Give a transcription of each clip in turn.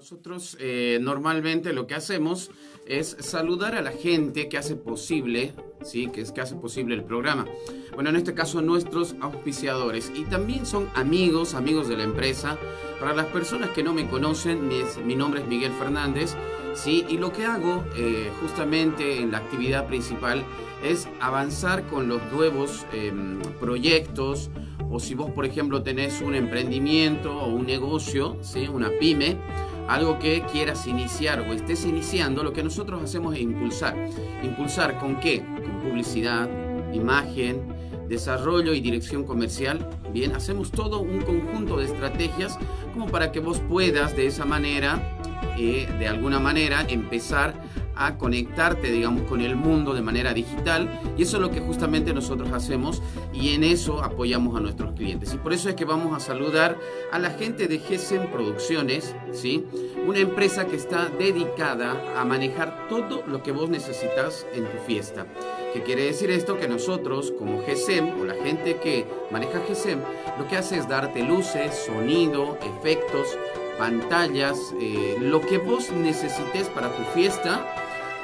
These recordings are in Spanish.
Nosotros normalmente lo que hacemos es saludar a la gente que hace posible, ¿sí? que hace posible el programa. Bueno, en este caso nuestros auspiciadores y también son amigos de la empresa. Para las personas que no me conocen, mi nombre es Miguel Fernández, ¿sí? Y lo que hago justamente en la actividad principal es avanzar con los nuevos proyectos. O si vos, por ejemplo, tenés un emprendimiento o un negocio, ¿sí? Una pyme, algo que quieras iniciar o estés iniciando, lo que nosotros hacemos es impulsar. ¿Impulsar con qué? Con publicidad, imagen, desarrollo y dirección comercial. Bien, hacemos todo un conjunto de estrategias como para que vos puedas de esa manera, de alguna manera, empezar a conectarte, digamos, con el mundo de manera digital, y eso es lo que justamente nosotros hacemos y en eso apoyamos a nuestros clientes. Y por eso es que vamos a saludar a la gente de GESEM Producciones, ¿sí? Una empresa que está dedicada a manejar todo lo que vos necesitas en tu fiesta. ¿Qué quiere decir esto? Que nosotros como GESEM o la gente que maneja GESEM lo que hace es darte luces, sonido, efectos, pantallas, lo que vos necesites para tu fiesta.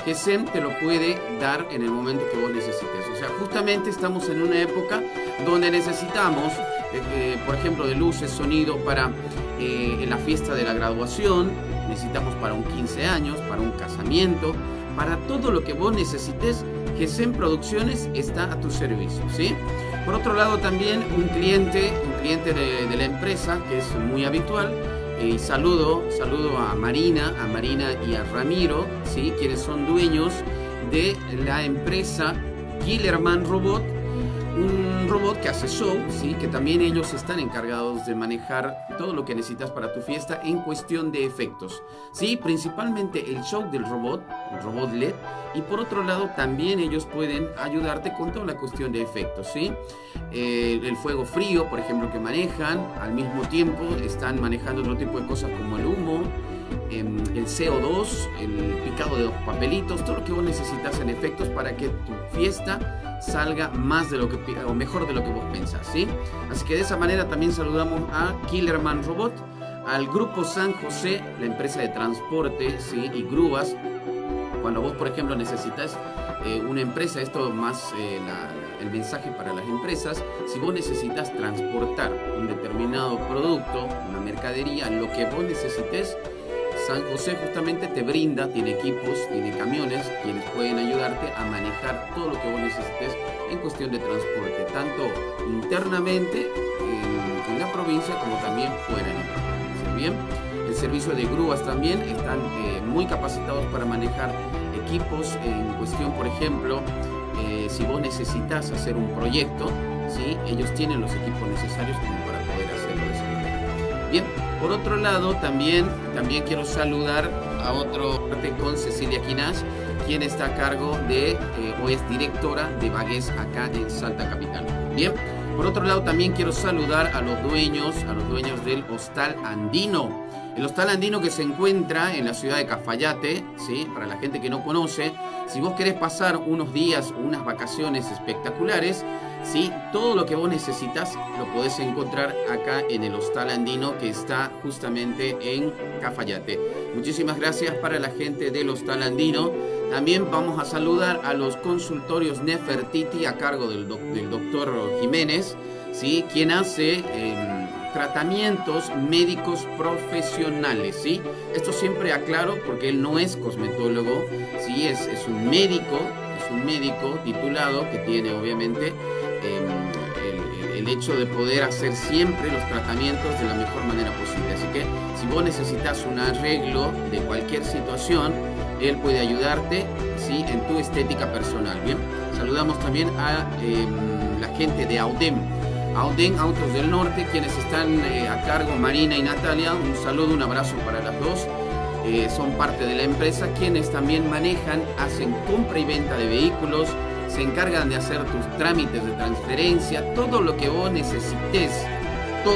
GESEM te lo puede dar en el momento que vos necesites. O sea, justamente estamos en una época donde necesitamos, por ejemplo, de luces, sonido para la fiesta de la graduación, necesitamos para un 15 años, para un casamiento, para todo lo que vos necesites. GESEM Producciones está a tu servicio, ¿sí? Por otro lado, también un cliente de la empresa que es muy habitual. Y saludo a Marina y a Ramiro, ¿sí? Quienes son dueños de la empresa Killerman Robot, un robot que hace show, ¿sí? Que también ellos están encargados de manejar todo lo que necesitas para tu fiesta en cuestión de efectos, ¿sí? Principalmente el show del robot, el robot LED, y por otro lado también ellos pueden ayudarte con toda la cuestión de efectos, ¿sí? El fuego frío, por ejemplo, que manejan, al mismo tiempo están manejando otro tipo de cosas como el humo, el CO2, el picado de los papelitos, todo lo que vos necesitas en efectos para que tu fiesta salga más de lo que o mejor de lo que vos pensás, ¿sí? Así que de esa manera también saludamos a Killerman Robot, al Grupo San José, la empresa de transporte, ¿sí? Y grúas. Cuando vos, por ejemplo, necesitas una empresa, esto más el mensaje para las empresas, si vos necesitas transportar un determinado producto, una mercadería, lo que vos necesites, San José justamente te brinda, tiene equipos, tiene camiones, quienes pueden ayudarte a manejar todo lo que vos necesites en cuestión de transporte, tanto internamente en la provincia como también fuera de la provincia. Bien, el servicio de grúas también están muy capacitados para manejar equipos en cuestión, por ejemplo, si vos necesitas hacer un proyecto, ¿sí? Ellos tienen los equipos necesarios como para poder hacerlo de esa manera. Bien, por otro lado, también quiero saludar a otro parte con Cecilia Quinás, quien está a cargo de, o es directora de Bagués acá en Salta Capital. Bien, por otro lado, también quiero saludar a los dueños del Hostal Andino. El Hostal Andino que se encuentra en la ciudad de Cafayate, ¿sí? Para la gente que no conoce, si vos querés pasar unos días o unas vacaciones espectaculares, ¿sí? Todo lo que vos necesitas lo podés encontrar acá en el Hostal Andino que está justamente en Cafayate. Muchísimas gracias para la gente del Hostal Andino. También vamos a saludar a los consultorios Nefertiti a cargo del doctor Jiménez, ¿sí? Quien hace tratamientos médicos profesionales, ¿sí? Esto siempre aclaro porque él no es cosmetólogo, ¿sí? Es un médico titulado que tiene obviamente el hecho de poder hacer siempre los tratamientos de la mejor manera posible. Así que si vos necesitas un arreglo de cualquier situación, él puede ayudarte, ¿sí? En tu estética personal. Bien, saludamos también a la gente de Audem Autos del Norte, quienes están a cargo, Marina y Natalia. Un saludo, un abrazo para las dos. Son parte de la empresa, quienes también manejan, hacen compra y venta de vehículos, se encargan de hacer tus trámites de transferencia, todo lo que vos necesites,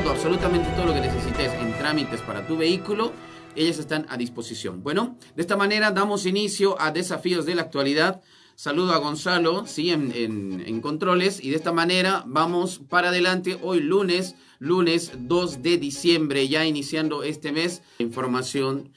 absolutamente todo lo que necesites en trámites para tu vehículo, ellos están a disposición. Bueno, de esta manera damos inicio a Desafíos de la Actualidad, Saludo a Gonzalo, ¿sí? En controles, y de esta manera vamos para adelante. Hoy lunes 2 de diciembre, ya iniciando este mes, información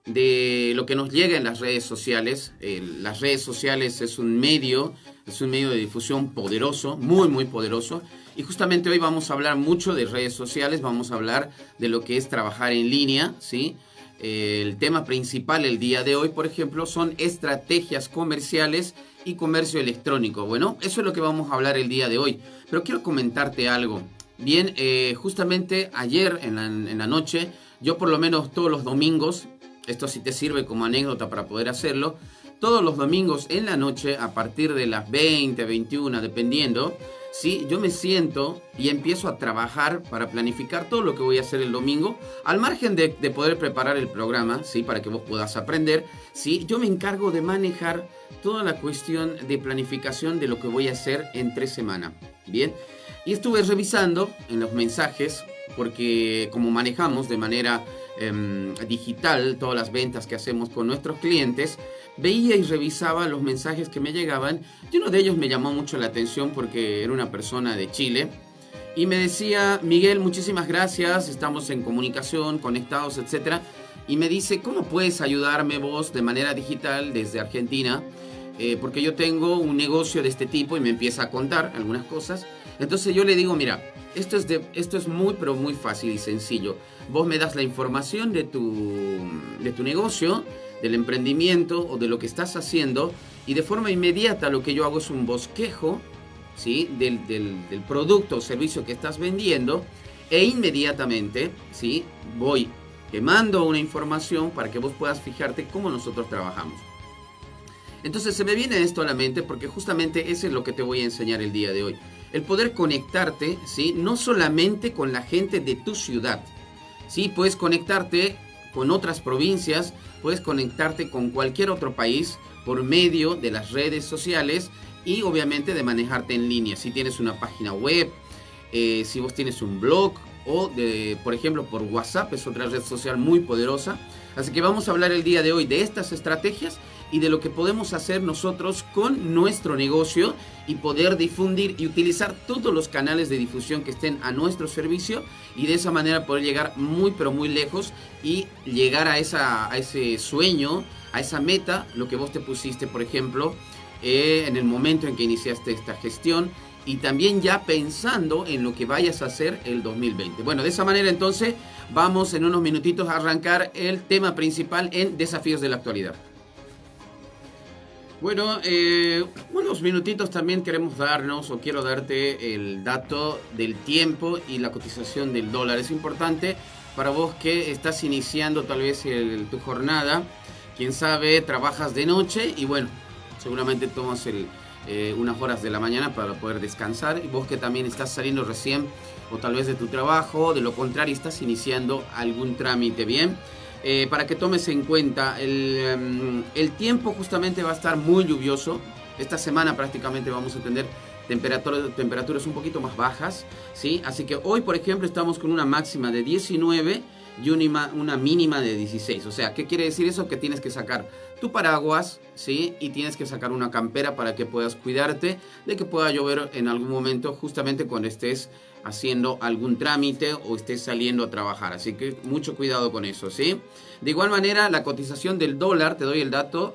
de lo que nos llega en las redes sociales. Las redes sociales es un medio de difusión poderoso, muy poderoso. Y justamente hoy vamos a hablar mucho de redes sociales, vamos a hablar de lo que es trabajar en línea, ¿sí? El tema principal el día de hoy, por ejemplo, son estrategias comerciales y comercio electrónico. Bueno, eso es lo que vamos a hablar el día de hoy. Pero quiero comentarte algo. Bien, justamente ayer en la noche, yo por lo menos todos los domingos, esto sí te sirve como anécdota para poder hacerlo, todos los domingos en la noche, a partir de las 20, 21, dependiendo, ¿sí? Yo me siento y empiezo a trabajar para planificar todo lo que voy a hacer el domingo, al margen de poder preparar el programa, ¿sí? Para que vos puedas aprender, ¿sí? Yo me encargo de manejar toda la cuestión de planificación de lo que voy a hacer entre semana, ¿bien? Y estuve revisando en los mensajes, porque como manejamos de manera digital todas las ventas que hacemos con nuestros clientes, veía y revisaba los mensajes que me llegaban, y uno de ellos me llamó mucho la atención porque era una persona de Chile y me decía: Miguel, muchísimas gracias, estamos en comunicación, conectados, etc. Y me dice: ¿cómo puedes ayudarme vos de manera digital desde Argentina? Porque yo tengo un negocio de este tipo, y me empieza a contar algunas cosas. Entonces yo le digo: mira, esto es muy pero muy fácil y sencillo. Vos me das la información de tu negocio, del emprendimiento o de lo que estás haciendo, y de forma inmediata lo que yo hago es un bosquejo, ¿sí? del producto o servicio que estás vendiendo, e inmediatamente, ¿sí? Te mando una información para que vos puedas fijarte cómo nosotros trabajamos. Entonces se me viene esto a la mente porque justamente eso es lo que te voy a enseñar el día de hoy. El poder conectarte, ¿sí? No solamente con la gente de tu ciudad, ¿sí? Puedes conectarte con otras provincias, puedes conectarte con cualquier otro país por medio de las redes sociales y obviamente de manejarte en línea. Si tienes una página web, si vos tienes un blog o, por ejemplo, por WhatsApp, es otra red social muy poderosa. Así que vamos a hablar el día de hoy de estas estrategias y de lo que podemos hacer nosotros con nuestro negocio y poder difundir y utilizar todos los canales de difusión que estén a nuestro servicio, y de esa manera poder llegar muy pero muy lejos y llegar a ese sueño, a esa meta, lo que vos te pusiste, por ejemplo, en el momento en que iniciaste esta gestión, y también ya pensando en lo que vayas a hacer el 2020. Bueno, de esa manera entonces vamos en unos minutitos a arrancar el tema principal en Desafíos de la Actualidad. Bueno, unos minutitos también queremos darnos, o quiero darte el dato del tiempo y la cotización del dólar. Es importante para vos que estás iniciando tal vez tu jornada. Quién sabe, trabajas de noche y bueno, seguramente tomas unas horas de la mañana para poder descansar. Y vos que también estás saliendo recién o tal vez de tu trabajo, de lo contrario estás iniciando algún trámite, ¿bien? Para que tomes en cuenta, el tiempo justamente va a estar muy lluvioso. Esta semana prácticamente vamos a tener temperaturas un poquito más bajas, ¿sí? Así que hoy, por ejemplo, estamos con una máxima de 19 y una mínima de 16. O sea, ¿qué quiere decir eso? Que tienes que sacar tu paraguas, ¿sí? Y tienes que sacar una campera para que puedas cuidarte de que pueda llover en algún momento, justamente cuando estés haciendo algún trámite o estés saliendo a trabajar. Así que mucho cuidado con eso, ¿sí? De igual manera, la cotización del dólar, te doy el dato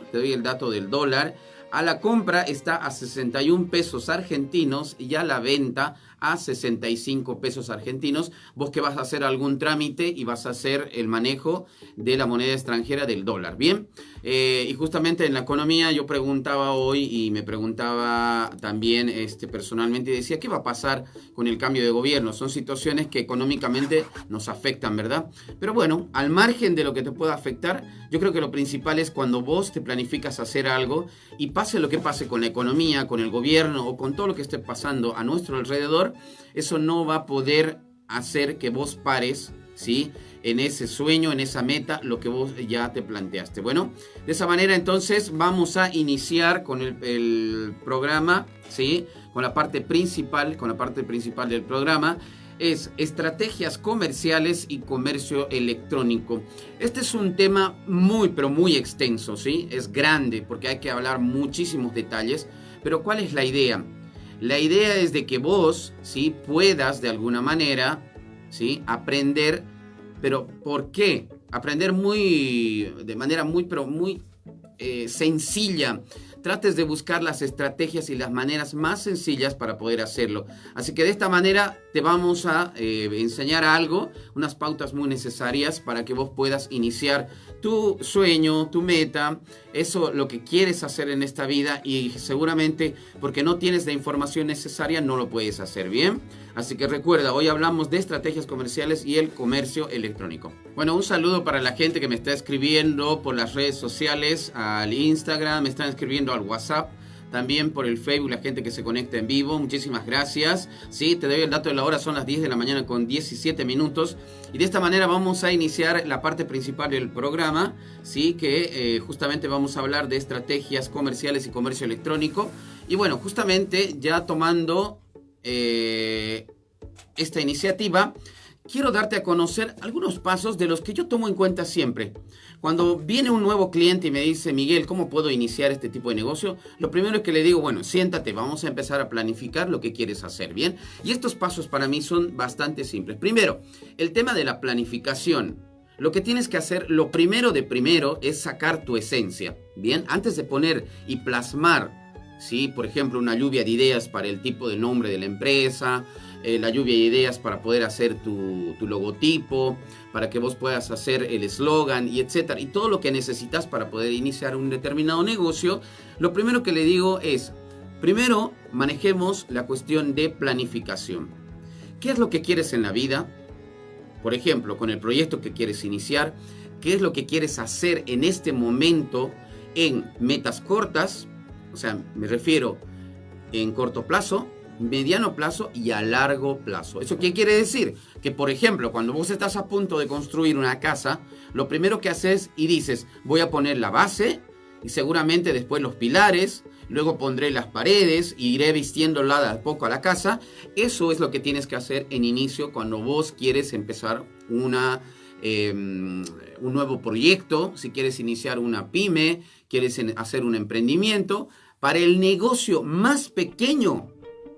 del dólar. A la compra está a 61 pesos argentinos y a la venta a 65 pesos argentinos. Vos que vas a hacer algún trámite y vas a hacer el manejo de la moneda extranjera del dólar, ¿bien? Y justamente en la economía yo preguntaba hoy y me preguntaba también personalmente y decía, ¿qué va a pasar con el cambio de gobierno? Son situaciones que económicamente nos afectan, ¿verdad? Pero bueno, al margen de lo que te pueda afectar, yo creo que lo principal es cuando vos te planificas hacer algo y pase lo que pase con la economía, con el gobierno o con todo lo que esté pasando a nuestro alrededor, eso no va a poder hacer que vos pares, ¿sí? En ese sueño, en esa meta, lo que vos ya te planteaste. Bueno, de esa manera entonces vamos a iniciar con el programa, ¿sí? Con la parte principal del programa. es estrategias comerciales y comercio electrónico. Este es un tema muy, pero muy extenso, ¿sí? Es grande porque hay que hablar muchísimos detalles, pero ¿cuál es la idea? La idea es de que vos, ¿sí?, puedas de alguna manera, ¿sí?, aprender, pero ¿por qué? Aprender de manera muy, pero muy sencilla. Trates de buscar las estrategias y las maneras más sencillas para poder hacerlo. Así que de esta manera te vamos a enseñar algo, unas pautas muy necesarias para que vos puedas iniciar tu sueño, tu meta, eso lo que quieres hacer en esta vida, y seguramente porque no tienes la información necesaria no lo puedes hacer bien. Así que recuerda, hoy hablamos de estrategias comerciales y el comercio electrónico. Bueno, un saludo para la gente que me está escribiendo por las redes sociales, al Instagram, me están escribiendo al WhatsApp, también por el Facebook, la gente que se conecta en vivo. Muchísimas gracias. Sí, te doy el dato de la hora, son las 10 de la mañana con 17 minutos. Y de esta manera vamos a iniciar la parte principal del programa, sí, que justamente vamos a hablar de estrategias comerciales y comercio electrónico. Y bueno, justamente ya tomando esta iniciativa, quiero darte a conocer algunos pasos de los que yo tomo en cuenta siempre. Cuando viene un nuevo cliente y me dice, Miguel, ¿cómo puedo iniciar este tipo de negocio? Lo primero es que le digo, bueno, siéntate, vamos a empezar a planificar lo que quieres hacer, ¿bien? Y estos pasos para mí son bastante simples. Primero, el tema de la planificación. Lo que tienes que hacer, lo primero de primero, es sacar tu esencia, ¿bien? Antes de poner y plasmar, ¿sí?, por ejemplo, una lluvia de ideas para el tipo de nombre de la empresa, la lluvia de ideas para poder hacer tu logotipo, para que vos puedas hacer el eslogan y etcétera, y todo lo que necesitas para poder iniciar un determinado negocio. Lo primero que le digo es, primero manejemos la cuestión de planificación. ¿Qué es lo que quieres en la vida? Por ejemplo, con el proyecto que quieres iniciar, ¿qué es lo que quieres hacer en este momento en metas cortas? O sea, me refiero en corto plazo, mediano plazo y a largo plazo. ¿Eso qué quiere decir? Que, por ejemplo, cuando vos estás a punto de construir una casa, lo primero que haces y dices, voy a poner la base y seguramente después los pilares, luego pondré las paredes y iré vistiéndola de a poco a la casa. Eso es lo que tienes que hacer en inicio cuando vos quieres empezar un nuevo proyecto, si quieres iniciar una pyme, quieres hacer un emprendimiento. Para el negocio más pequeño,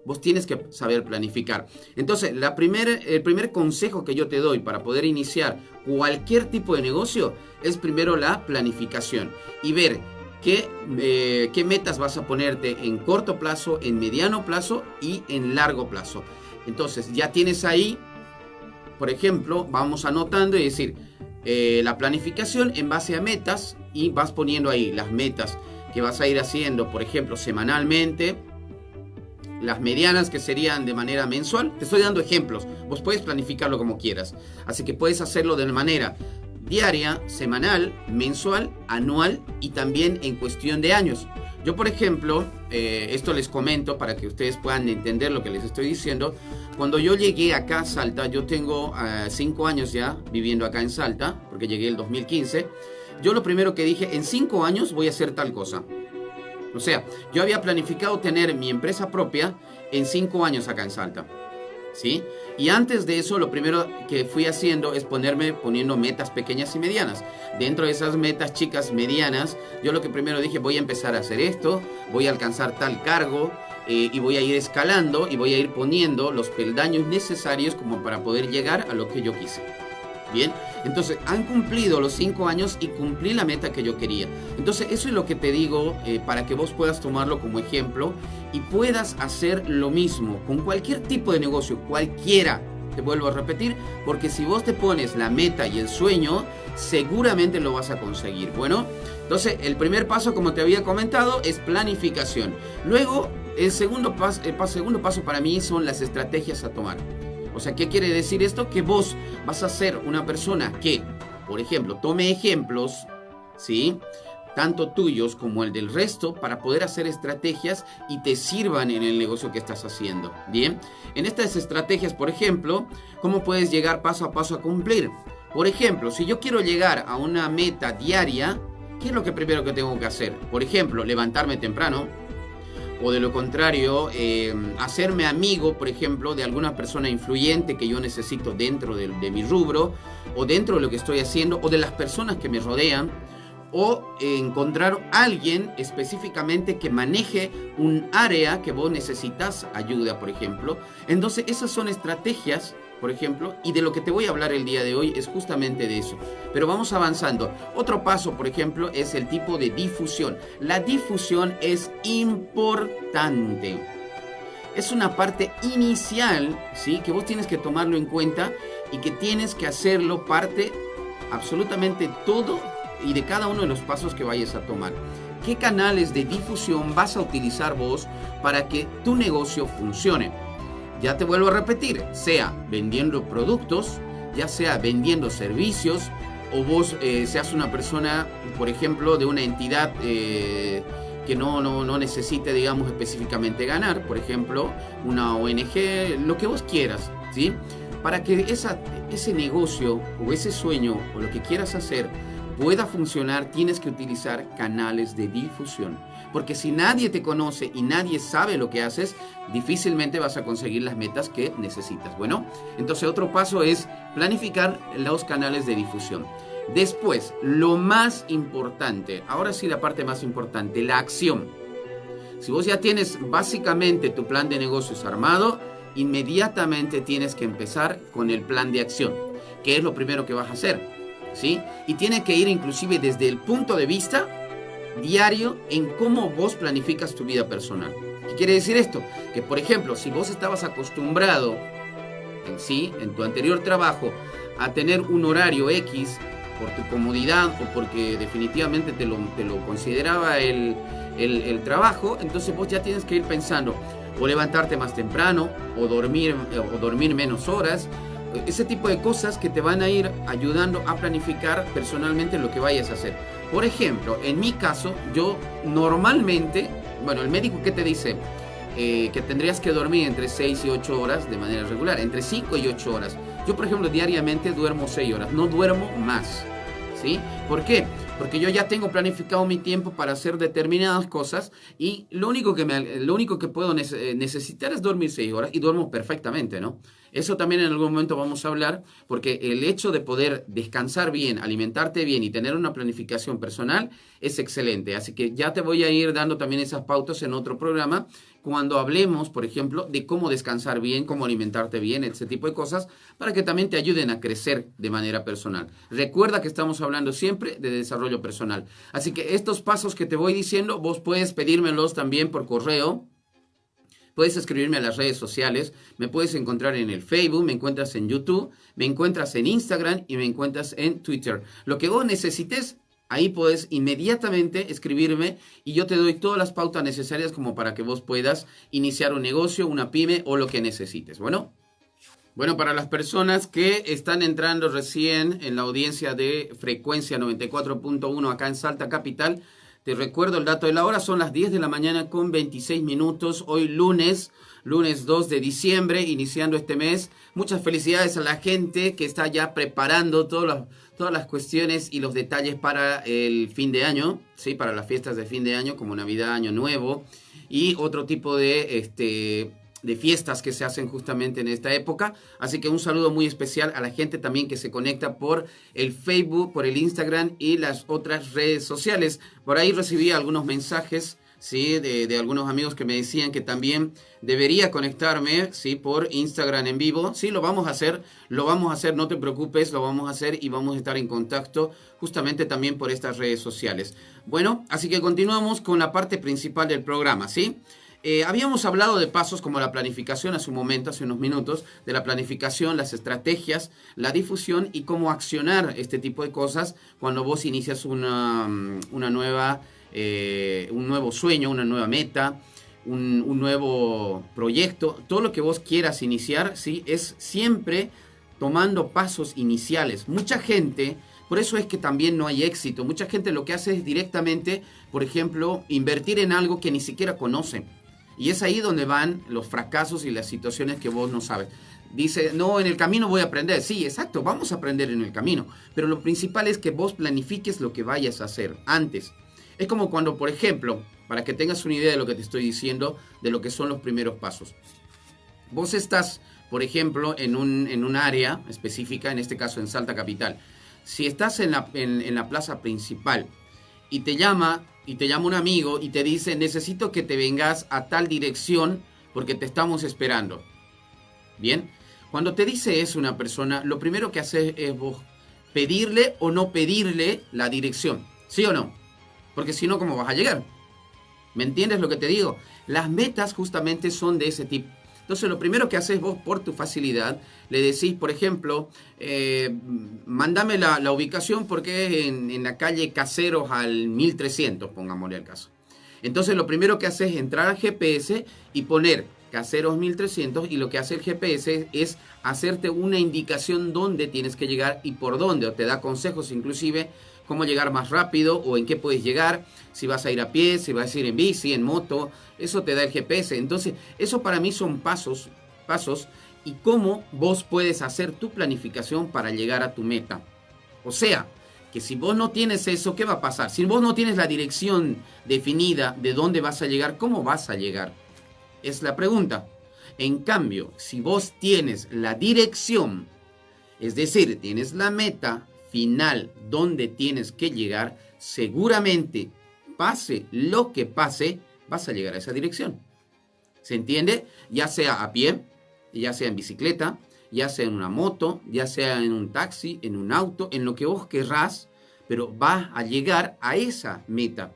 vos tienes que saber planificar. Entonces, el primer consejo que yo te doy para poder iniciar cualquier tipo de negocio es primero la planificación y ver qué metas vas a ponerte en corto plazo, en mediano plazo y en largo plazo. Entonces, ya tienes ahí, por ejemplo, vamos anotando y decir la planificación en base a metas, y vas poniendo ahí las metas que vas a ir haciendo, por ejemplo, semanalmente, las medianas que serían de manera mensual. Te estoy dando ejemplos, vos puedes planificarlo como quieras, así que puedes hacerlo de manera diaria, semanal, mensual, anual y también en cuestión de años. Yo, por ejemplo, esto les comento para que ustedes puedan entender lo que les estoy diciendo. Cuando yo llegué acá a Salta, yo tengo 5 años ya viviendo acá en Salta, porque llegué el 2015. Yo lo primero que dije, en 5 años voy a hacer tal cosa. O sea, yo había planificado tener mi empresa propia en 5 años acá en Salta, ¿sí? Y antes de eso, lo primero que fui haciendo es poniendo metas pequeñas y medianas. Dentro de esas metas chicas, medianas, yo lo que primero dije, voy a empezar a hacer esto, voy a alcanzar tal cargo, y voy a ir escalando y voy a ir poniendo los peldaños necesarios como para poder llegar a lo que yo quise. Bien, entonces han cumplido los 5 años y cumplí la meta que yo quería. Entonces eso es lo que te digo, para que vos puedas tomarlo como ejemplo y puedas hacer lo mismo con cualquier tipo de negocio, cualquiera. Te vuelvo a repetir, porque si vos te pones la meta y el sueño, seguramente lo vas a conseguir. Bueno, entonces el primer paso, como te había comentado, es planificación. Luego, el segundo paso para mí son las estrategias a tomar. O sea, ¿qué quiere decir esto? Que vos vas a ser una persona que, por ejemplo, tome ejemplos, ¿sí?, tanto tuyos como el del resto, para poder hacer estrategias y te sirvan en el negocio que estás haciendo. Bien, en estas estrategias, por ejemplo, ¿cómo puedes llegar paso a paso a cumplir? Por ejemplo, si yo quiero llegar a una meta diaria, ¿qué es lo que primero que tengo que hacer? Por ejemplo, levantarme temprano, o de lo contrario, hacerme amigo, por ejemplo, de alguna persona influyente que yo necesito dentro de mi rubro, o dentro de lo que estoy haciendo, o de las personas que me rodean, o encontrar a alguien específicamente que maneje un área que vos necesitas ayuda, por ejemplo. Entonces, esas son estrategias, por ejemplo, y de lo que te voy a hablar el día de hoy es justamente de eso. Pero vamos avanzando. Otro paso, por ejemplo, es el tipo de difusión. La difusión es importante. Es una parte inicial, ¿sí?, que vos tienes que tomarlo en cuenta y que tienes que hacerlo parte absolutamente todo y de cada uno de los pasos que vayas a tomar. ¿Qué canales de difusión vas a utilizar vos para que tu negocio funcione? Ya te vuelvo a repetir, sea vendiendo productos, ya sea vendiendo servicios, o vos seas una persona, por ejemplo, de una entidad que no necesite, digamos, específicamente ganar, por ejemplo, una ONG, lo que vos quieras, ¿sí? Para que ese negocio o ese sueño o lo que quieras hacer pueda funcionar, tienes que utilizar canales de difusión. Porque si nadie te conoce y nadie sabe lo que haces, difícilmente vas a conseguir las metas que necesitas. Bueno, entonces otro paso es planificar los canales de difusión. Después, lo más importante, ahora sí la parte más importante, la acción. Si vos ya tienes básicamente tu plan de negocios armado, inmediatamente tienes que empezar con el plan de acción. ¿Qué es lo primero que vas a hacer? ¿Sí? Y tiene que ir inclusive desde el punto de vista diario en cómo vos planificas tu vida personal. ¿Qué quiere decir esto? Que, por ejemplo, si vos estabas acostumbrado en tu anterior trabajo a tener un horario X por tu comodidad o porque definitivamente te lo consideraba el trabajo, entonces vos ya tienes que ir pensando o levantarte más temprano o dormir menos horas. Ese tipo de cosas que te van a ir ayudando a planificar personalmente lo que vayas a hacer. Por ejemplo, en mi caso, yo normalmente, bueno, el médico que te dice que tendrías que dormir entre 6 y 8 horas de manera regular, entre 5 y 8 horas. Yo, por ejemplo, diariamente duermo 6 horas, no duermo más. ¿Sí? ¿Por qué? Porque yo ya tengo planificado mi tiempo para hacer determinadas cosas y lo único que puedo necesitar es dormir 6 horas y duermo perfectamente, ¿no? Eso también en algún momento vamos a hablar, porque el hecho de poder descansar bien, alimentarte bien y tener una planificación personal es excelente. Así que ya te voy a ir dando también esas pautas en otro programa cuando hablemos, por ejemplo, de cómo descansar bien, cómo alimentarte bien, ese tipo de cosas, para que también te ayuden a crecer de manera personal. Recuerda que estamos hablando siempre de desarrollo personal. Así que estos pasos que te voy diciendo, vos puedes pedírmelos también por correo. Puedes escribirme a las redes sociales, me puedes encontrar en el Facebook, me encuentras en YouTube, me encuentras en Instagram y me encuentras en Twitter. Lo que vos necesites, ahí puedes inmediatamente escribirme y yo te doy todas las pautas necesarias como para que vos puedas iniciar un negocio, una pyme o lo que necesites. Bueno, para las personas que están entrando recién en la audiencia de Frecuencia 94.1 acá en Salta Capital, te recuerdo el dato de la hora, son las 10 de la mañana con 26 minutos, hoy lunes 2 de diciembre, iniciando este mes. Muchas felicidades a la gente que está ya preparando todas las cuestiones y los detalles para el fin de año, ¿sí? Para las fiestas de fin de año como Navidad, Año Nuevo y otro tipo de fiestas que se hacen justamente en esta época. Así que un saludo muy especial a la gente también que se conecta por el Facebook, por el Instagram y las otras redes sociales. Por ahí recibí algunos mensajes, ¿sí? de algunos amigos que me decían que también debería conectarme, ¿sí? Por Instagram en vivo. Sí, lo vamos a hacer, no te preocupes, lo vamos a hacer y vamos a estar en contacto justamente también por estas redes sociales. Bueno, así que continuamos con la parte principal del programa, ¿sí? Habíamos hablado de pasos como la planificación hace unos minutos, de la planificación, las estrategias, la difusión y cómo accionar este tipo de cosas cuando vos inicias un nuevo sueño, una nueva meta, un nuevo proyecto. Todo lo que vos quieras iniciar, ¿sí? Es siempre tomando pasos iniciales. Mucha gente, por eso es que también no hay éxito, mucha gente lo que hace es directamente, por ejemplo, invertir en algo que ni siquiera conoce. Y es ahí donde van los fracasos y las situaciones que vos no sabes. Dice, no, en el camino voy a aprender. Sí, exacto, vamos a aprender en el camino. Pero lo principal es que vos planifiques lo que vayas a hacer antes. Es como cuando, por ejemplo, para que tengas una idea de lo que te estoy diciendo, de lo que son los primeros pasos. Vos estás, por ejemplo, en un área específica, en este caso en Salta Capital. Si estás en la plaza principal y te llama un amigo y te dice, necesito que te vengas a tal dirección porque te estamos esperando. Bien, cuando te dice eso una persona, lo primero que haces es vos pedirle o no pedirle la dirección, ¿sí o no? Porque si no, ¿cómo vas a llegar? ¿Me entiendes lo que te digo? Las metas justamente son de ese tipo. Entonces, lo primero que haces vos por tu facilidad, le decís, por ejemplo, mándame la ubicación porque es en la calle Caseros al 1300, pongámosle al caso. Entonces, lo primero que haces es entrar al GPS y poner Caseros 1300, y lo que hace el GPS es hacerte una indicación dónde tienes que llegar y por dónde, o te da consejos inclusive cómo llegar más rápido o en qué puedes llegar, si vas a ir a pie, si vas a ir en bici, en moto, eso te da el GPS. Entonces, eso para mí son pasos y cómo vos puedes hacer tu planificación para llegar a tu meta. O sea, que si vos no tienes eso, ¿qué va a pasar? Si vos no tienes la dirección definida de dónde vas a llegar, ¿cómo vas a llegar? Es la pregunta. En cambio, si vos tienes la dirección, es decir, tienes la meta final donde tienes que llegar, seguramente, pase lo que pase, vas a llegar a esa dirección. ¿Se entiende? Ya sea a pie, ya sea en bicicleta, ya sea en una moto, ya sea en un taxi, en un auto, en lo que vos querrás, pero vas a llegar a esa meta.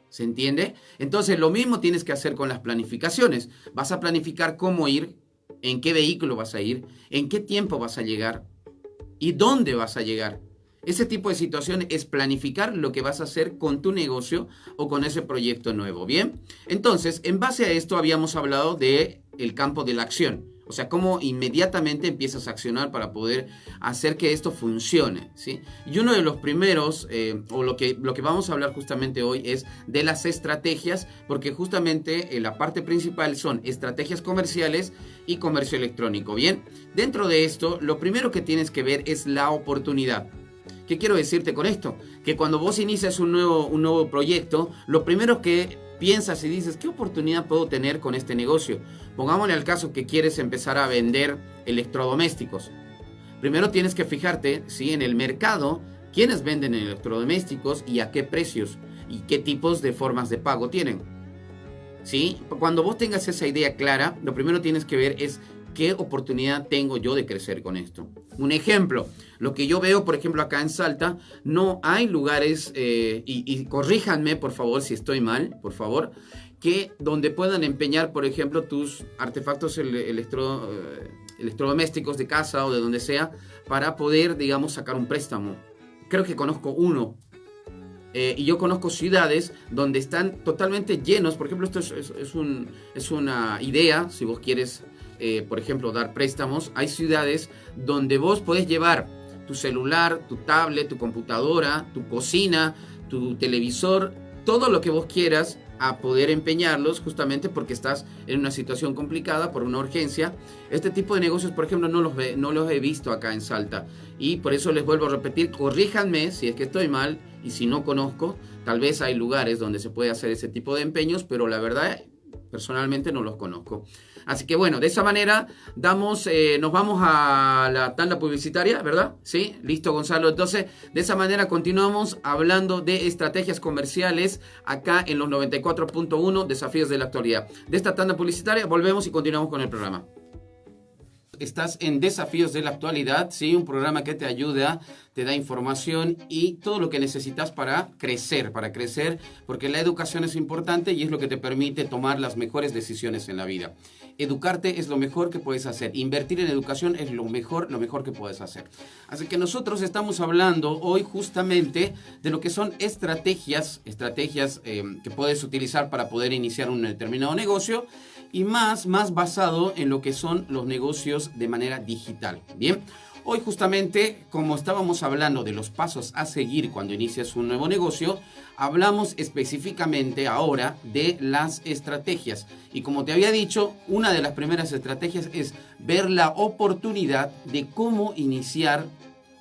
¿Se entiende? Entonces lo mismo tienes que hacer con las planificaciones. Vas a planificar cómo ir, en qué vehículo vas a ir, en qué tiempo vas a llegar y dónde vas a llegar. Ese tipo de situación es planificar lo que vas a hacer con tu negocio o con ese proyecto nuevo. ¿Bien? Entonces, en base a esto habíamos hablado de el campo de la acción. O sea, cómo inmediatamente empiezas a accionar para poder hacer que esto funcione, ¿sí? Y uno de los primeros, o lo que vamos a hablar justamente hoy es de las estrategias, porque justamente la parte principal son estrategias comerciales y comercio electrónico, ¿bien? Dentro de esto, lo primero que tienes que ver es la oportunidad. ¿Qué quiero decirte con esto? Que cuando vos inicias un nuevo proyecto, lo primero que piensas y dices, ¿qué oportunidad puedo tener con este negocio? Pongámosle al caso que quieres empezar a vender electrodomésticos. Primero tienes que fijarte, ¿sí?, en el mercado, quiénes venden electrodomésticos y a qué precios y qué tipos de formas de pago tienen. ¿Sí? Cuando vos tengas esa idea clara, lo primero tienes que ver es qué oportunidad tengo yo de crecer con esto. Un ejemplo, lo que yo veo, por ejemplo, acá en Salta, no hay lugares, y corríjanme, por favor, si estoy mal, por favor, que donde puedan empeñar, por ejemplo, tus artefactos electrodomésticos de casa o de donde sea, para poder, digamos, sacar un préstamo. Creo que conozco uno. Y yo conozco ciudades donde están totalmente llenos. Por ejemplo, esto es una idea, si vos quieres, por ejemplo, dar préstamos. Hay ciudades donde vos podés llevar tu celular, tu tablet, tu computadora, tu cocina, tu televisor, todo lo que vos quieras, a poder empeñarlos, justamente porque estás en una situación complicada por una urgencia. Este tipo de negocios, por ejemplo, no los he visto acá en Salta, y por eso les vuelvo a repetir, corríjanme si es que estoy mal y si no conozco. Tal vez hay lugares donde se puede hacer ese tipo de empeños, pero la verdad, personalmente no los conozco. Así que bueno, de esa manera nos vamos a la tanda publicitaria, ¿verdad? Sí, listo, Gonzalo. Entonces, de esa manera continuamos hablando de estrategias comerciales acá en los 94.1 Desafíos de la Actualidad. De esta tanda publicitaria volvemos y continuamos con el programa. Estás en Desafíos de la Actualidad, ¿sí? Un programa que te ayuda, te da información y todo lo que necesitas para crecer, porque la educación es importante y es lo que te permite tomar las mejores decisiones en la vida. Educarte es lo mejor que puedes hacer. Invertir en educación es lo mejor que puedes hacer. Así que nosotros estamos hablando hoy justamente de lo que son estrategias que puedes utilizar para poder iniciar un determinado negocio, y más basado en lo que son los negocios de manera digital. Bien, hoy justamente, como estábamos hablando de los pasos a seguir cuando inicias un nuevo negocio, hablamos específicamente ahora de las estrategias. Y como te había dicho, una de las primeras estrategias es ver la oportunidad de cómo iniciar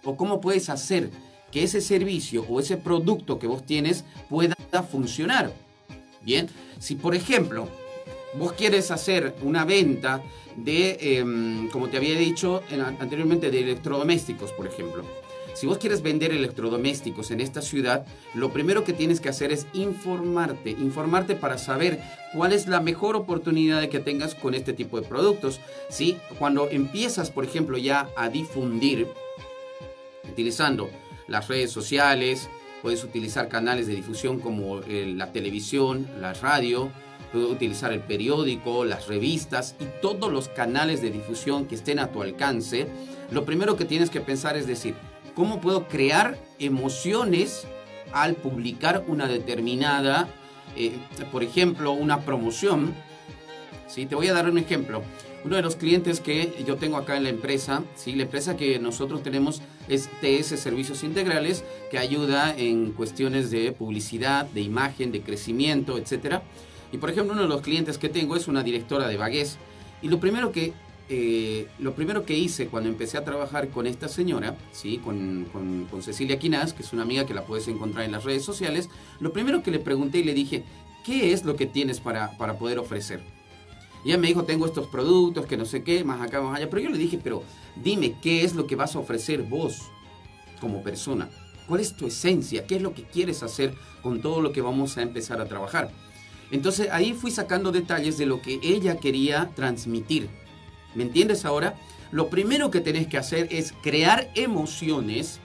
o cómo puedes hacer que ese servicio o ese producto que vos tienes pueda funcionar. Bien, si por ejemplo vos quieres hacer una venta de, como te había dicho anteriormente, de electrodomésticos, por ejemplo. Si vos quieres vender electrodomésticos en esta ciudad, lo primero que tienes que hacer es informarte para saber cuál es la mejor oportunidad de que tengas con este tipo de productos. ¿Sí? Cuando empiezas, por ejemplo, ya a difundir, utilizando las redes sociales, puedes utilizar canales de difusión como la televisión, la radio, puedes utilizar el periódico, las revistas y todos los canales de difusión que estén a tu alcance. Lo primero que tienes que pensar es decir, ¿cómo puedo crear emociones al publicar una determinada, por ejemplo, una promoción? ¿Sí? Te voy a dar un ejemplo. Uno de los clientes que yo tengo acá en la empresa, ¿sí? La empresa que nosotros tenemos es TS Servicios Integrales, que ayuda en cuestiones de publicidad, de imagen, de crecimiento, etc. Y por ejemplo, uno de los clientes que tengo es una directora de Bagués. Y lo primero que hice cuando empecé a trabajar con esta señora, ¿sí? con Cecilia Quinás, que es una amiga que la puedes encontrar en las redes sociales, lo primero que le pregunté y le dije, ¿qué es lo que tienes para poder ofrecer? Y ella me dijo, tengo estos productos, que no sé qué, más acá, más allá. Pero yo le dije, pero dime, ¿qué es lo que vas a ofrecer vos como persona? ¿Cuál es tu esencia? ¿Qué es lo que quieres hacer con todo lo que vamos a empezar a trabajar? Entonces ahí fui sacando detalles de lo que ella quería transmitir. ¿Me entiendes ahora? Lo primero que tenés que hacer es crear emociones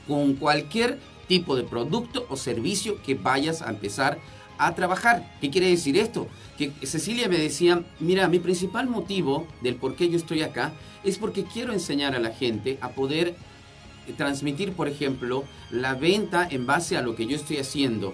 con cualquier tipo de producto o servicio que vayas a empezar a trabajar. ¿Qué quiere decir esto? Que Cecilia me decía, mira, mi principal motivo del por qué yo estoy acá es porque quiero enseñar a la gente a poder transmitir, por ejemplo, la venta en base a lo que yo estoy haciendo.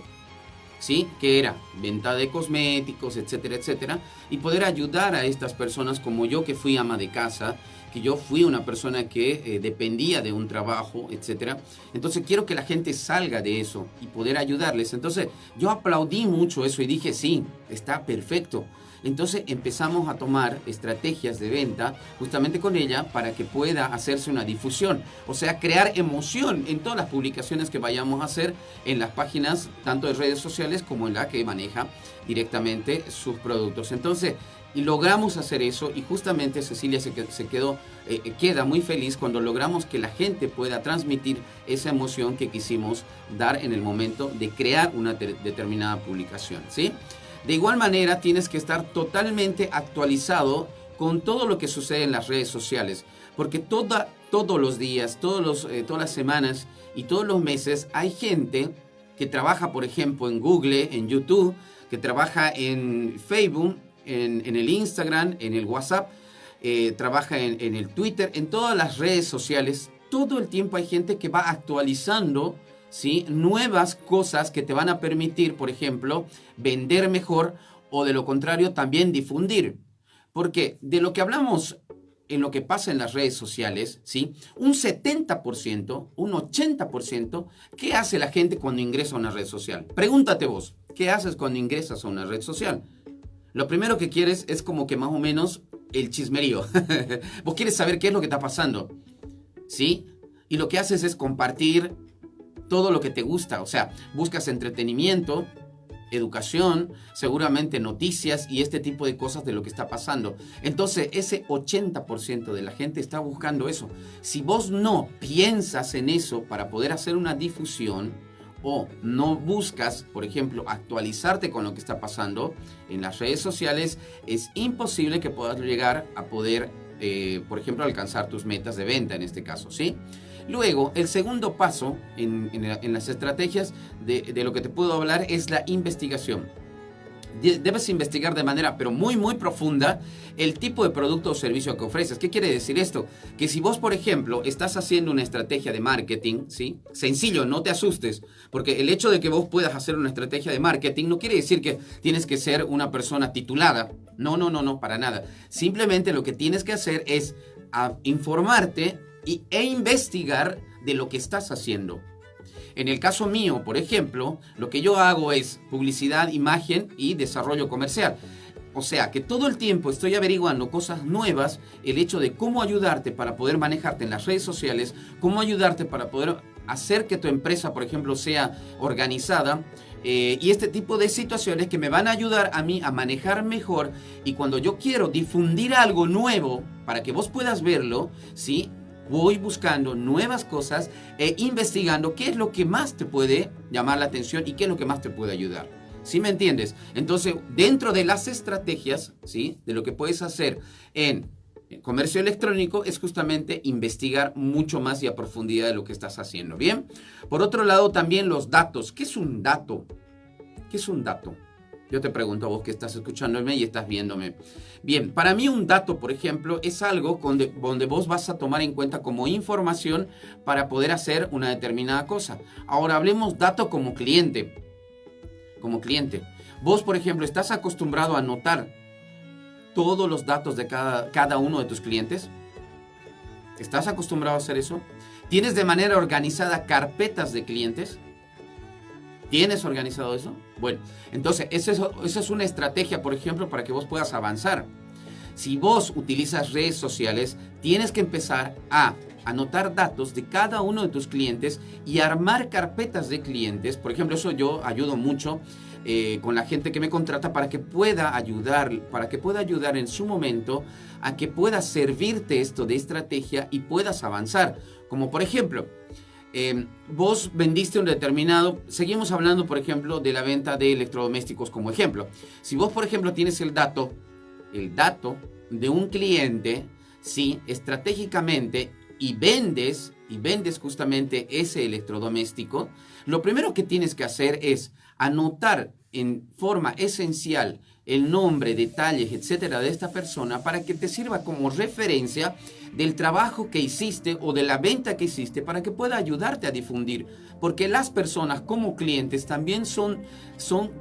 ¿Sí? Que era venta de cosméticos, etcétera, etcétera, y poder ayudar a estas personas como yo, que fui ama de casa, que yo fui una persona que dependía de un trabajo, etcétera. Entonces quiero que la gente salga de eso y poder ayudarles. Entonces yo aplaudí mucho eso y dije, sí, está perfecto. Entonces empezamos a tomar estrategias de venta justamente con ella para que pueda hacerse una difusión. O sea, crear emoción en todas las publicaciones que vayamos a hacer en las páginas, tanto de redes sociales como en la que maneja directamente sus productos. Entonces, y logramos hacer eso y justamente Cecilia queda muy feliz cuando logramos que la gente pueda transmitir esa emoción que quisimos dar en el momento de crear una determinada publicación, ¿sí? De igual manera, tienes que estar totalmente actualizado con todo lo que sucede en las redes sociales, porque todos los días, todas las semanas y todos los meses hay gente que trabaja, por ejemplo, en Google, en YouTube, que trabaja en Facebook, en el Instagram, en el WhatsApp, trabaja en el Twitter, en todas las redes sociales. Todo el tiempo hay gente que va actualizando, ¿sí? Nuevas cosas que te van a permitir, por ejemplo, vender mejor o de lo contrario también difundir. Porque de lo que hablamos en lo que pasa en las redes sociales, ¿sí? Un 70%, un 80%, ¿qué hace la gente cuando ingresa a una red social? Pregúntate vos, ¿qué haces cuando ingresas a una red social? Lo primero que quieres es como que más o menos el chismerío. Vos quieres saber qué es lo que está pasando, ¿sí? Y lo que haces es compartir todo lo que te gusta, o sea, buscas entretenimiento, educación, seguramente noticias y este tipo de cosas de lo que está pasando. Entonces, ese 80% de la gente está buscando eso. Si vos no piensas en eso para poder hacer una difusión o no buscas, por ejemplo, actualizarte con lo que está pasando en las redes sociales, es imposible que puedas llegar a poder, por ejemplo, alcanzar tus metas de venta en este caso, ¿sí? Luego, el segundo paso en las estrategias de lo que te puedo hablar es la investigación. Debes investigar de manera, pero muy, muy profunda, el tipo de producto o servicio que ofreces. ¿Qué quiere decir esto? Que si vos, por ejemplo, estás haciendo una estrategia de marketing, ¿sí? Sencillo, no te asustes, porque el hecho de que vos puedas hacer una estrategia de marketing no quiere decir que tienes que ser una persona titulada. No, para nada. Simplemente lo que tienes que hacer es informarte e investigar de lo que estás haciendo. En el caso mío, por ejemplo, lo que yo hago es publicidad, imagen y desarrollo comercial. O sea, que todo el tiempo estoy averiguando cosas nuevas, el hecho de cómo ayudarte para poder manejarte en las redes sociales, cómo ayudarte para poder hacer que tu empresa, por ejemplo, sea organizada. Y este tipo de situaciones que me van a ayudar a mí a manejar mejor. Y cuando yo quiero difundir algo nuevo para que vos puedas verlo, ¿sí? Voy buscando nuevas cosas e investigando qué es lo que más te puede llamar la atención y qué es lo que más te puede ayudar. ¿Sí me entiendes? Entonces, dentro de las estrategias, ¿sí? De lo que puedes hacer en comercio electrónico es justamente investigar mucho más y a profundidad de lo que estás haciendo. Bien. Por otro lado, también los datos. ¿Qué es un dato? ¿Qué es un dato? Yo te pregunto a vos que estás escuchándome y estás viéndome. Bien, para mí un dato, por ejemplo, es algo donde vos vas a tomar en cuenta como información para poder hacer una determinada cosa. Ahora hablemos dato como cliente. Como cliente. Vos, por ejemplo, estás acostumbrado a anotar todos los datos de cada uno de tus clientes. ¿Estás acostumbrado a hacer eso? ¿Tienes de manera organizada carpetas de clientes? ¿Tienes organizado eso? Bueno, entonces esa es una estrategia, por ejemplo, para que vos puedas avanzar. Si vos utilizas redes sociales, tienes que empezar a anotar datos de cada uno de tus clientes y armar carpetas de clientes. Por ejemplo, eso yo ayudo mucho con la gente que me contrata para que pueda ayudar en su momento a que pueda servirte esto de estrategia y puedas avanzar. Como por ejemplo, vos vendiste un determinado, seguimos hablando por ejemplo de la venta de electrodomésticos como ejemplo. Si vos por ejemplo tienes el dato de un cliente, sí, estratégicamente y vendes justamente ese electrodoméstico, lo primero que tienes que hacer es anotar en forma esencial el nombre, detalles, etcétera, de esta persona para que te sirva como referencia del trabajo que hiciste o de la venta que hiciste para que pueda ayudarte a difundir. Porque las personas como clientes también son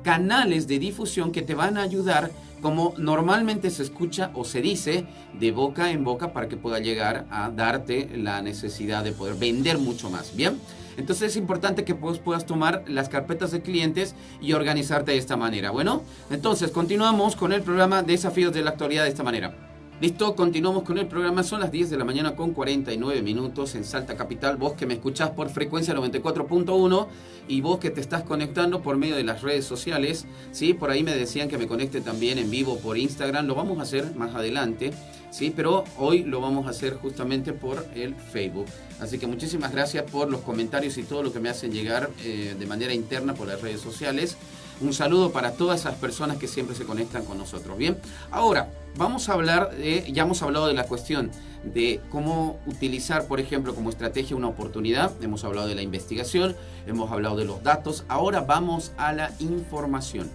canales de difusión que te van a ayudar, como normalmente se escucha o se dice, de boca en boca para que pueda llegar a darte la necesidad de poder vender mucho más. ¿Bien? Entonces es importante que vos puedas tomar las carpetas de clientes y organizarte de esta manera. Bueno, entonces continuamos con el programa Desafíos de la Actualidad de esta manera. Listo, continuamos con el programa. Son las 10 de la mañana con 49 minutos en Salta Capital. Vos que me escuchás por frecuencia 94.1 y vos que te estás conectando por medio de las redes sociales. Sí, por ahí me decían que me conecte también en vivo por Instagram. Lo vamos a hacer más adelante, sí, pero hoy lo vamos a hacer justamente por el Facebook. Así que muchísimas gracias por los comentarios y todo lo que me hacen llegar de manera interna por las redes sociales. Un saludo para todas esas personas que siempre se conectan con nosotros. Bien, ahora vamos a hablar ya hemos hablado de la cuestión de cómo utilizar, por ejemplo, como estrategia una oportunidad. Hemos hablado de la investigación, hemos hablado de los datos. Ahora vamos a la información.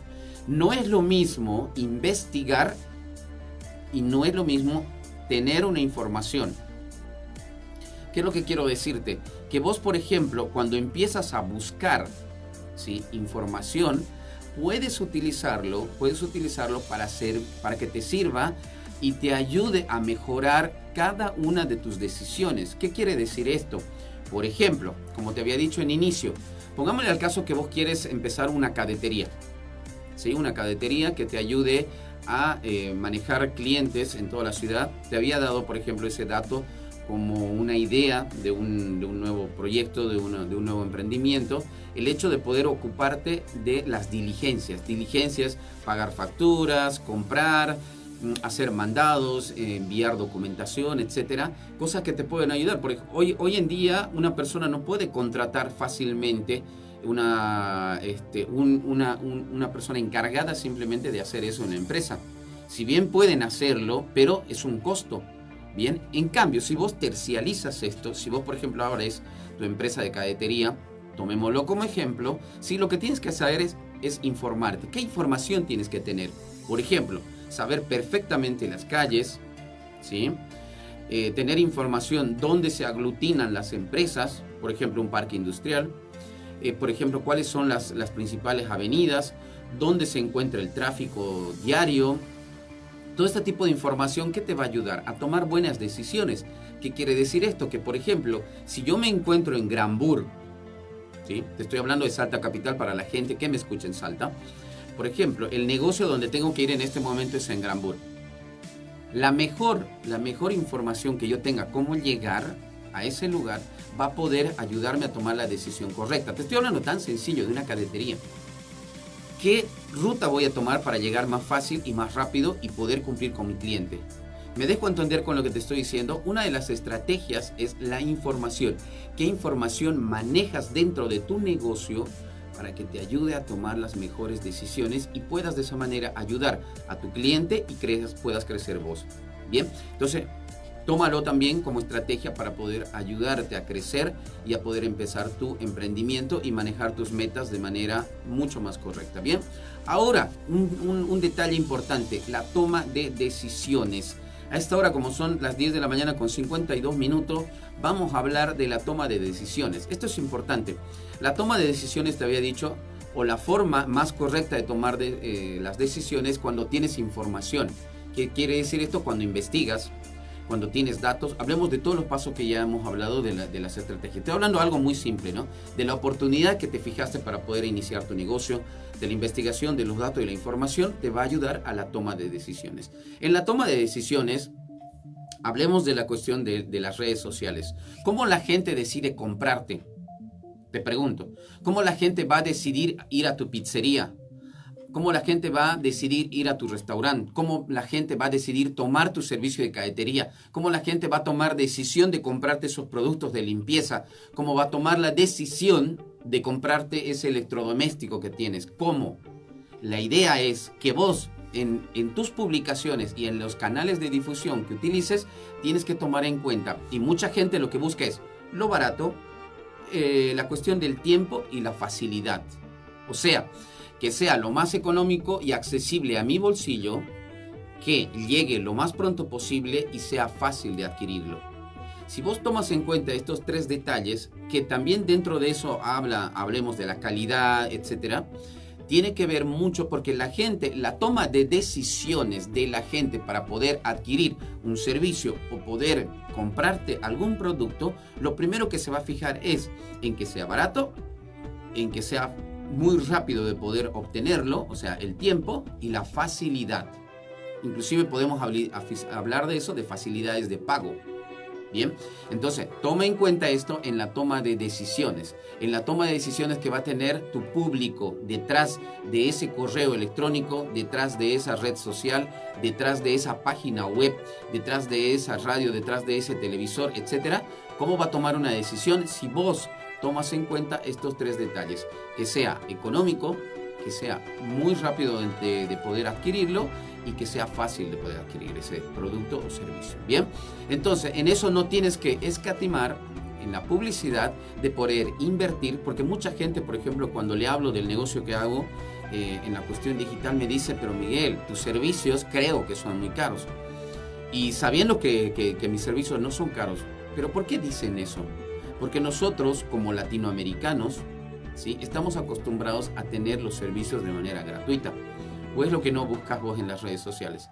No es lo mismo investigar y no es lo mismo tener una información. ¿Qué es lo que quiero decirte? Que vos, por ejemplo, cuando empiezas a buscar, ¿sí?, información, puedes utilizarlo para que te sirva y te ayude a mejorar cada una de tus decisiones. ¿Qué quiere decir esto? Por ejemplo, como te había dicho en inicio, pongámosle al caso que vos quieres empezar una cadetería, ¿sí? Una cadetería que te ayude a manejar clientes en toda la ciudad. Te había dado, por ejemplo, ese dato como una idea de un nuevo proyecto, de un nuevo emprendimiento, el hecho de poder ocuparte de las diligencias, pagar facturas, comprar, hacer mandados, enviar documentación, etcétera, cosas que te pueden ayudar. Porque hoy en día una persona no puede contratar fácilmente una persona encargada simplemente de hacer eso en la empresa. Si bien pueden hacerlo, pero es un costo. Bien, en cambio, si vos tercializas esto, si vos, por ejemplo, abres tu empresa de cadetería, tomémoslo como ejemplo, si lo que tienes que saber es informarte. ¿Qué información tienes que tener? Por ejemplo, saber perfectamente las calles, ¿sí? Tener información dónde se aglutinan las empresas, por ejemplo, un parque industrial, por ejemplo, cuáles son las principales avenidas, dónde se encuentra el tráfico diario. Todo este tipo de información que te va a ayudar a tomar buenas decisiones. ¿Qué quiere decir esto? Que, por ejemplo, si yo me encuentro en Granbur, ¿sí?, te estoy hablando de Salta Capital para la gente que me escucha en Salta. Por ejemplo, el negocio donde tengo que ir en este momento es en Granbur. La mejor información que yo tenga cómo llegar a ese lugar va a poder ayudarme a tomar la decisión correcta. Te estoy hablando tan sencillo de una cadetería. ¿Qué ruta voy a tomar para llegar más fácil y más rápido y poder cumplir con mi cliente? ¿Me dejo entender con lo que te estoy diciendo? Una de las estrategias es la información. ¿Qué información manejas dentro de tu negocio para que te ayude a tomar las mejores decisiones y puedas de esa manera ayudar a tu cliente y puedas crecer vos? Bien, entonces tómalo también como estrategia para poder ayudarte a crecer y a poder empezar tu emprendimiento y manejar tus metas de manera mucho más correcta. Bien, ahora un detalle importante, la toma de decisiones. A esta hora, como son las 10 de la mañana con 52 minutos, vamos a hablar de la toma de decisiones. Esto es importante. La toma de decisiones, te había dicho, o la forma más correcta de tomar las decisiones cuando tienes información. ¿Qué quiere decir esto? Cuando investigas, cuando tienes datos. Hablemos de todos los pasos que ya hemos hablado de las estrategias. Estoy hablando de algo muy simple, ¿no? De la oportunidad que te fijaste para poder iniciar tu negocio, de la investigación, de los datos y la información, te va a ayudar a la toma de decisiones. En la toma de decisiones, hablemos de la cuestión de las redes sociales. ¿Cómo la gente decide comprarte? Te pregunto, ¿cómo la gente va a decidir ir a tu pizzería? ¿Cómo la gente va a decidir ir a tu restaurante? ¿Cómo la gente va a decidir tomar tu servicio de cadetería? ¿Cómo la gente va a tomar decisión de comprarte esos productos de limpieza? ¿Cómo va a tomar la decisión de comprarte ese electrodoméstico que tienes? ¿Cómo? La idea es que vos en tus publicaciones y en los canales de difusión que utilices tienes que tomar en cuenta, y mucha gente lo que busca es lo barato, la cuestión del tiempo y la facilidad. O sea, que sea lo más económico y accesible a mi bolsillo, que llegue lo más pronto posible y sea fácil de adquirirlo. Si vos tomas en cuenta estos tres detalles, que también dentro de eso hablemos de la calidad, etcétera, tiene que ver mucho porque la toma de decisiones de la gente para poder adquirir un servicio o poder comprarte algún producto, lo primero que se va a fijar es en que sea barato, en que sea muy rápido de poder obtenerlo, o sea, el tiempo y la facilidad. Inclusive podemos hablar de eso, de facilidades de pago. Bien, entonces toma en cuenta esto en la toma de decisiones. En la toma de decisiones que va a tener tu público detrás de ese correo electrónico, detrás de esa red social, detrás de esa página web, detrás de esa radio, detrás de ese televisor, etcétera. ¿Cómo va a tomar una decisión si vos tomas en cuenta estos tres detalles? Que sea económico, que sea muy rápido de poder adquirirlo y que sea fácil de poder adquirir ese producto o servicio. Bien, entonces en eso no tienes que escatimar en la publicidad de poder invertir, porque mucha gente, por ejemplo, cuando le hablo del negocio que hago en la cuestión digital, me dice: pero Miguel, tus servicios creo que son muy caros. Y sabiendo que mis servicios no son caros, ¿pero por qué dicen eso? Porque nosotros, como latinoamericanos, ¿sí?, estamos acostumbrados a tener los servicios de manera gratuita. ¿O es lo que no buscas vos en las redes sociales?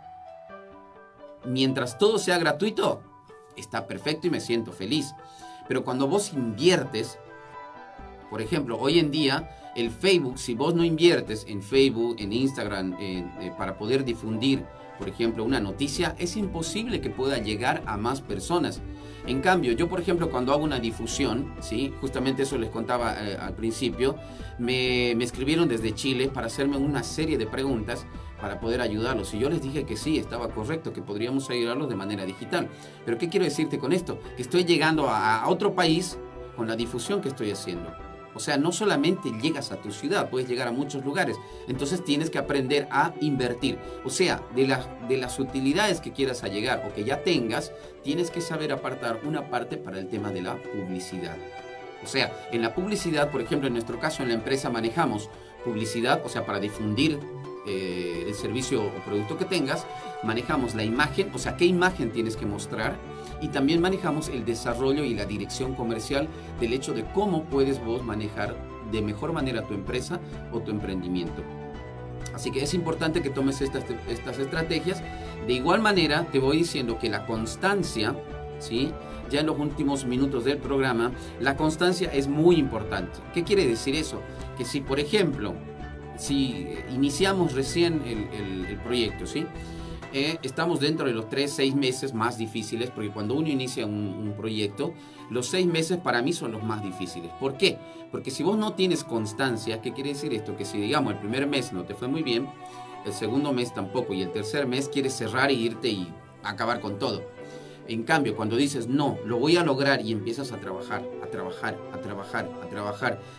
Mientras todo sea gratuito, está perfecto y me siento feliz. Pero cuando vos inviertes, por ejemplo, hoy en día, el Facebook, si vos no inviertes en Facebook, en Instagram, para poder difundir, por ejemplo, una noticia, es imposible que pueda llegar a más personas. En cambio, yo, por ejemplo, cuando hago una difusión, ¿sí?, justamente eso les contaba al principio, me escribieron desde Chile para hacerme una serie de preguntas para poder ayudarlos. Y yo les dije que sí, estaba correcto, que podríamos ayudarlos de manera digital. Pero ¿qué quiero decirte con esto? Que estoy llegando a otro país con la difusión que estoy haciendo. O sea, no solamente llegas a tu ciudad, puedes llegar a muchos lugares. Entonces tienes que aprender a invertir. O sea, de las utilidades que quieras llegar o que ya tengas, tienes que saber apartar una parte para el tema de la publicidad. O sea, en la publicidad, por ejemplo, en nuestro caso en la empresa manejamos publicidad, o sea, para difundir el servicio o producto que tengas, manejamos la imagen, o sea, qué imagen tienes que mostrar, y también manejamos el desarrollo y la dirección comercial del hecho de cómo puedes vos manejar de mejor manera tu empresa o tu emprendimiento. Así que es importante que tomes estas estrategias. De igual manera, te voy diciendo que la constancia, ¿sí?, ya en los últimos minutos del programa, la constancia es muy importante. ¿Qué quiere decir eso? Que si, por ejemplo, si iniciamos recién el proyecto, ¿sí?, estamos dentro de los 3, 6 meses más difíciles, porque cuando uno inicia un proyecto, los 6 meses para mí son los más difíciles. ¿Por qué? Porque si vos no tienes constancia, ¿qué quiere decir esto? Que si, digamos, el primer mes no te fue muy bien, el segundo mes tampoco, y el tercer mes quieres cerrar e irte y acabar con todo. En cambio, cuando dices, no, lo voy a lograr, y empiezas a trabajar,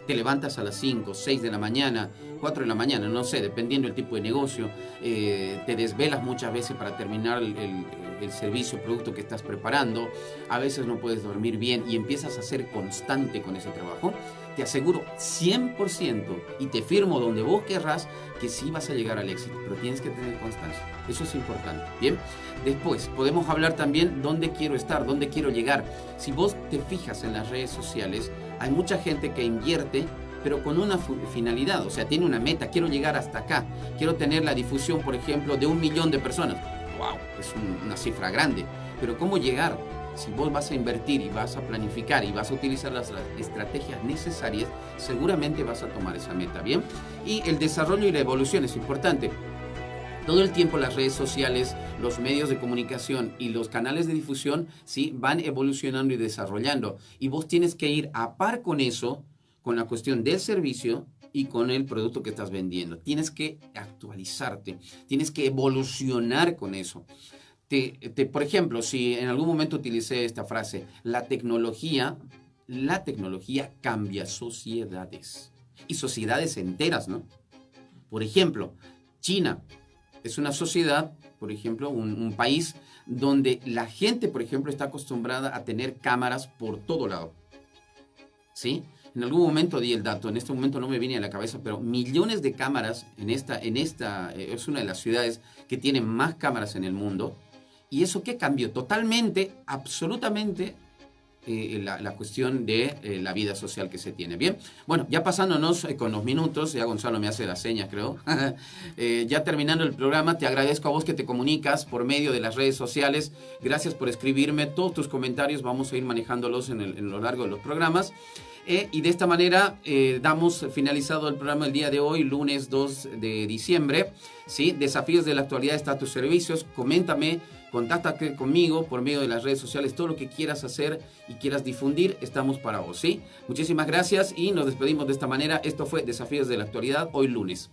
te levantas a las 5, 6 de la mañana, 4 de la mañana, no sé, dependiendo del tipo de negocio, te desvelas muchas veces para terminar el servicio o producto que estás preparando, a veces no puedes dormir bien y empiezas a ser constante con ese trabajo, te aseguro 100% y te firmo donde vos querrás que sí vas a llegar al éxito, pero tienes que tener constancia. Eso es importante. Bien, después podemos hablar también dónde quiero estar, dónde quiero llegar. Si vos te fijas en las redes sociales, hay mucha gente que invierte, pero con una finalidad, o sea, tiene una meta, quiero llegar hasta acá, quiero tener la difusión, por ejemplo, de 1 millón de personas. ¡Wow! Es una cifra grande, pero ¿cómo llegar? Si vos vas a invertir y vas a planificar y vas a utilizar las estrategias necesarias, seguramente vas a tomar esa meta, ¿bien? Y el desarrollo y la evolución es importante. Todo el tiempo las redes sociales, los medios de comunicación y los canales de difusión, ¿sí?, van evolucionando y desarrollando. Y vos tienes que ir a par con eso, con la cuestión del servicio y con el producto que estás vendiendo. Tienes que actualizarte, tienes que evolucionar con eso. Por ejemplo, si en algún momento utilicé esta frase, la tecnología cambia sociedades y sociedades enteras, ¿no? Por ejemplo, China es una sociedad, por ejemplo, un país donde la gente, por ejemplo, está acostumbrada a tener cámaras por todo lado, ¿sí? En algún momento di el dato, en este momento no me viene a la cabeza, pero millones de cámaras es una de las ciudades que tiene más cámaras en el mundo. ¿Y eso qué cambió? Totalmente, absolutamente, la cuestión de la vida social que se tiene. Bien, bueno, ya pasándonos con los minutos, ya Gonzalo me hace las señas, creo. Ya terminando el programa, te agradezco a vos que te comunicas por medio de las redes sociales. Gracias por escribirme. Todos tus comentarios vamos a ir manejándolos en lo largo de los programas. Y de esta manera damos finalizado el programa el día de hoy, lunes 2 de diciembre. ¿Sí? Desafíos de la actualidad está a tus servicios. Coméntame, contáctate conmigo por medio de las redes sociales. Todo lo que quieras hacer y quieras difundir, estamos para vos. ¿Sí? Muchísimas gracias y nos despedimos de esta manera. Esto fue Desafíos de la Actualidad, hoy lunes.